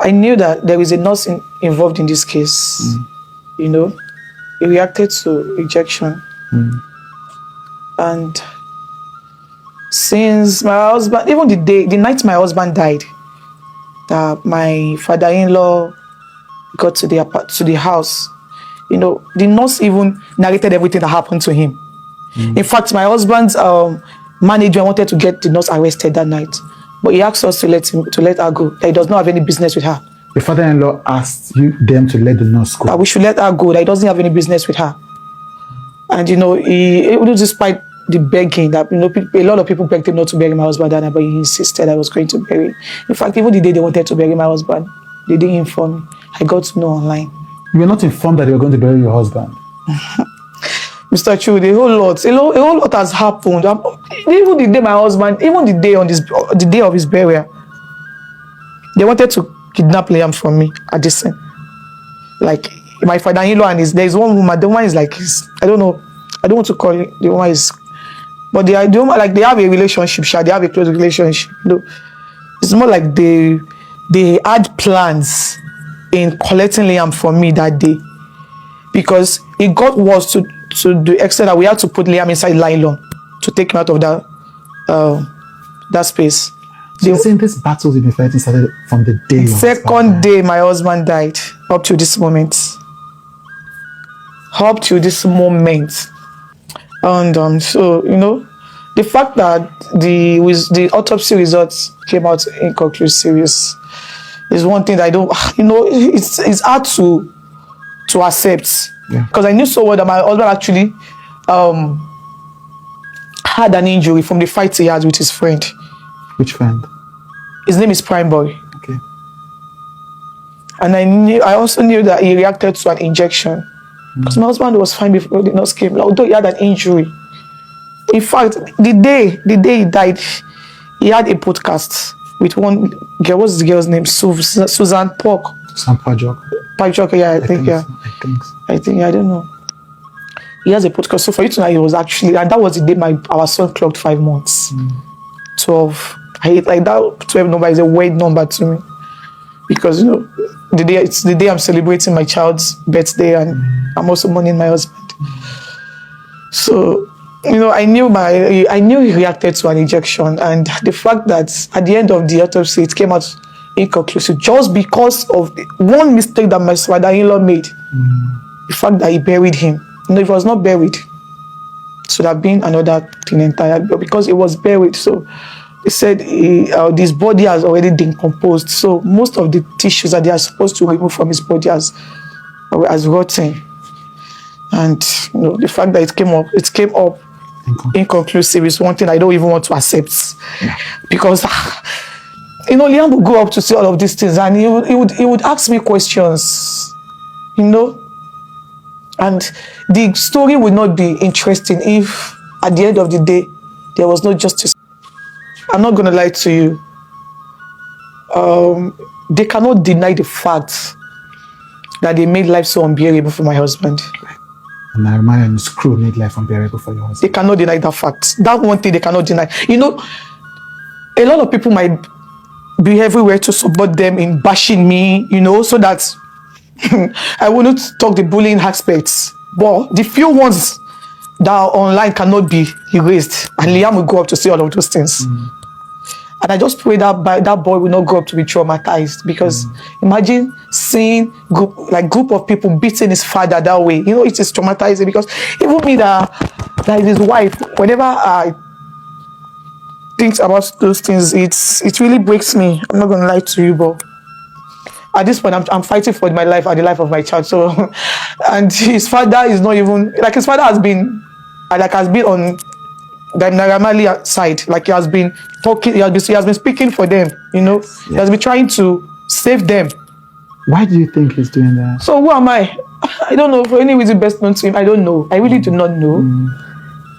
I knew that there is a nurse involved in this case. You know, he reacted to rejection. And since my husband, even the night my husband died, my father-in-law got to the house. You know, the nurse even narrated everything that happened to him. In fact, my husband's manager wanted to get the nurse arrested that night, but he asked us to let her go. That he does not have any business with her. The father-in-law asked them to let the nurse go. That we should let her go. That he doesn't have any business with her. And you know, despite the begging that, you know, a lot of people begged him not to bury my husband that night, but he insisted I was going to bury. In fact, even the day they wanted to bury my husband, they didn't inform me. I got to know online. You were not informed that you were going to bury your husband? Mr. Chu, a whole lot has happened. Even the day my husband, even the day of his burial, they wanted to kidnap Liam from me at this scene. Like my father-in-law and there's one woman. The woman is like I don't know. I don't want to call it. The woman is, but they have a relationship. They have a close relationship. You know, it's more like they had plans in collecting Liam from me that day, because it got worse to the extent that we had to put Liam inside nylon to take him out of that space. So you're saying this battles you've been fighting started from the day second day my husband died up to this moment. And so, you know, the fact that the autopsy results came out inconclusive is one thing that I don't, you know, it's hard to accept. Because I knew so well that my husband actually had an injury from the fight he had with his friend. Which friend? His name is Prime Boy. Okay. And I also knew that he reacted to an injection. Because my husband was fine before the nurse came, although he had an injury. In fact, the day he died, he had a podcast with one girl. What's the girl's name? Susan Pork. Susan Pajok. Pajok, yeah, I think, yeah. I think, I don't know. He has a podcast. So for you to know, he was actually, and that was the day our son clocked 5 months. 12. I hate like that 12 number is a weird number to me. Because, you know, it's the day I'm celebrating my child's birthday, and I'm also mourning my husband. So, you know, I knew he reacted to an injection, and the fact that at the end of the autopsy it came out inconclusive just because of one mistake that my father-in-law made. The fact that he buried him. You know, if it was not buried, it should have been another thing entirely, but because it was buried, so they said his body has already decomposed. So most of the tissues that they are supposed to remove from his body has rotten. And you know, the fact that it came up inconclusive is one thing I don't even want to accept. Because you know, Liam would go up to see all of these things, and he would ask me questions, you know, and the story would not be interesting if at the end of the day there was no justice. I'm not going to lie to you. They cannot deny the fact that they made life so unbearable for my husband. And Narimani and his crew made life unbearable for your husband. They cannot deny that fact. That one thing they cannot deny. You know, a lot of people might be everywhere to support them in bashing me, you know, so that I wouldn't talk the bullying aspects. But the few ones that are online cannot be erased. And Liam will go up to see all of those things. And I just pray that boy will not grow up to be traumatized, because imagine seeing group of people beating his father that way. You know, it is traumatizing, because even me that is his wife, whenever I think about those things, it really breaks me. I'm not gonna lie to you, but at this point I'm fighting for my life and the life of my child. So, and his father is not even like, his father has been on the Naramali side, like he has been talking, he has been speaking for them, you know. He has been trying to save them. Why do you think he's doing that? So who am I? I don't know. For any reason best known to him, I don't know. I really do not know.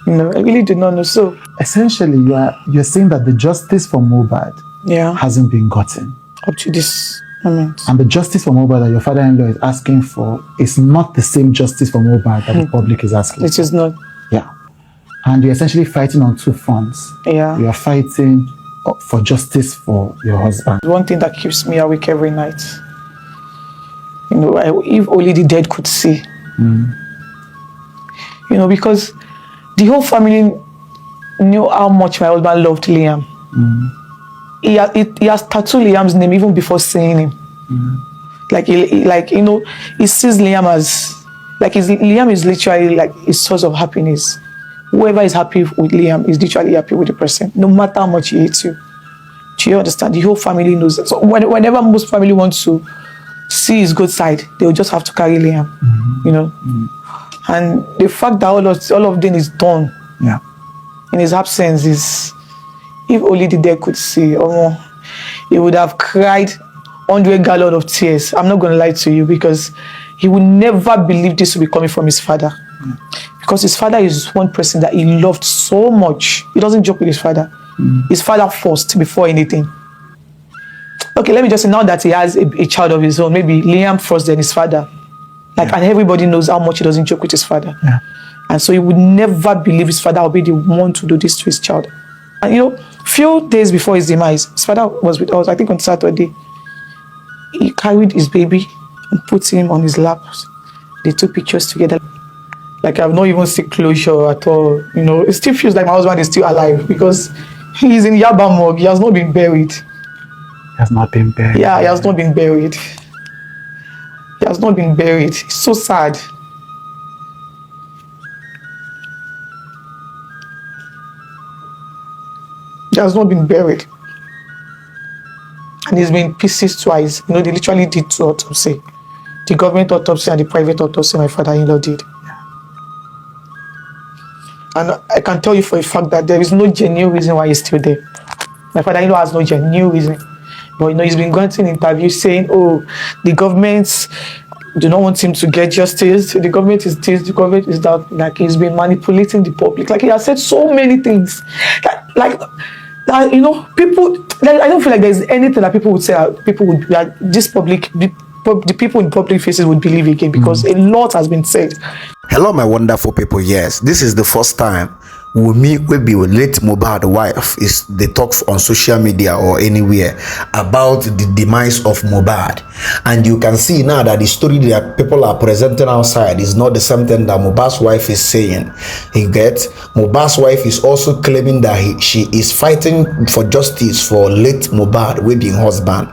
You know, I really do not know. So essentially, you're saying that the justice for mohbad hasn't been gotten up to this moment. And the justice for mohbad that your father-in-law is asking for is not the same justice for mohbad that the public is asking. It is not. Yeah. And you're essentially fighting on two fronts. Yeah. You're fighting for justice for your husband? One thing that keeps me awake every night. You know, if only the dead could see. You know, because the whole family knew how much my husband loved Liam. He has tattooed Liam's name even before seeing him. Like you know, he sees Liam as like Liam is literally like his source of happiness. Whoever is happy with Liam is literally happy with the person, no matter how much he hates you. Do you understand? The whole family knows that. So whenever most family wants to see his good side, they will just have to carry Liam. You know, and the fact that all of them is done in his absence is, if only the dead could see, or he would have cried 100 gallons of tears. I'm not going to lie to you, because he would never believe this would be coming from his father. Because his father is one person that he loved so much. He doesn't joke with his father. His father first before anything. Okay, let me just say, now that he has a child of his own, maybe Liam first, then his father. And everybody knows how much he doesn't joke with his father. And so he would never believe his father would be the one to do this to his child. And you know, few days before his demise, his father was with us, I think on Saturday. He carried his baby and put him on his lap. They took pictures together. Like, I've not even seen closure at all. You know, it still feels like my husband is still alive, because he's in Yaba morgue. He has not been buried. He has not been buried. Yeah, he has not been buried. He has not been buried. It's so sad. He has not been buried. And he's been in pieces twice. You know, they literally did two autopsies. The government autopsy and the private autopsy my father-in-law did. And I can tell you for a fact that there is no genuine reason why he's still there. My father-in-law has no genuine reason. But you know, he's been granting interviews saying, oh, the government do not want him to get justice. The government is this, the government is that. Like, he's been manipulating the public. Like, he has said so many things. Like you know, people, I don't feel like there's anything that people would say, people would, like, this public, the people in public faces would believe again, because a lot has been said. Hello, my wonderful people. Yes, this is the first time Wunmi will be late mohbad wife is they talk on social media or anywhere about the demise of Mohbad, and you can see now that the story that people are presenting outside is not the same thing that Mohbad's wife is saying. You get, Mohbad's wife is also claiming that she is fighting for justice for late Mohbad with her husband,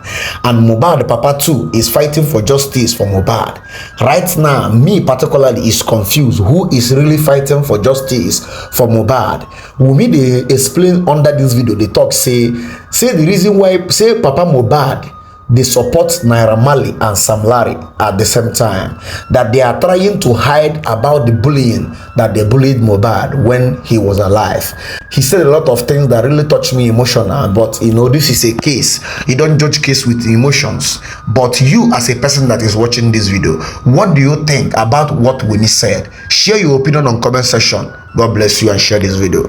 and Mohbad papa too is fighting for justice for Mohbad. Right now, me particularly is confused who is really fighting for justice for Mohbad. Wunmi they explain under this video, they talk say the reason why say Papa Mohbad they support Naira Marley and Sam Larry at the same time, that they are trying to hide about the bullying that they bullied Mohbad when he was alive. He said a lot of things that really touched me emotional, but you know, this is a case. You don't judge case with emotions. But you as a person that is watching this video, what do you think about what Wunmi said? Share your opinion on comment section. God bless you and share this video.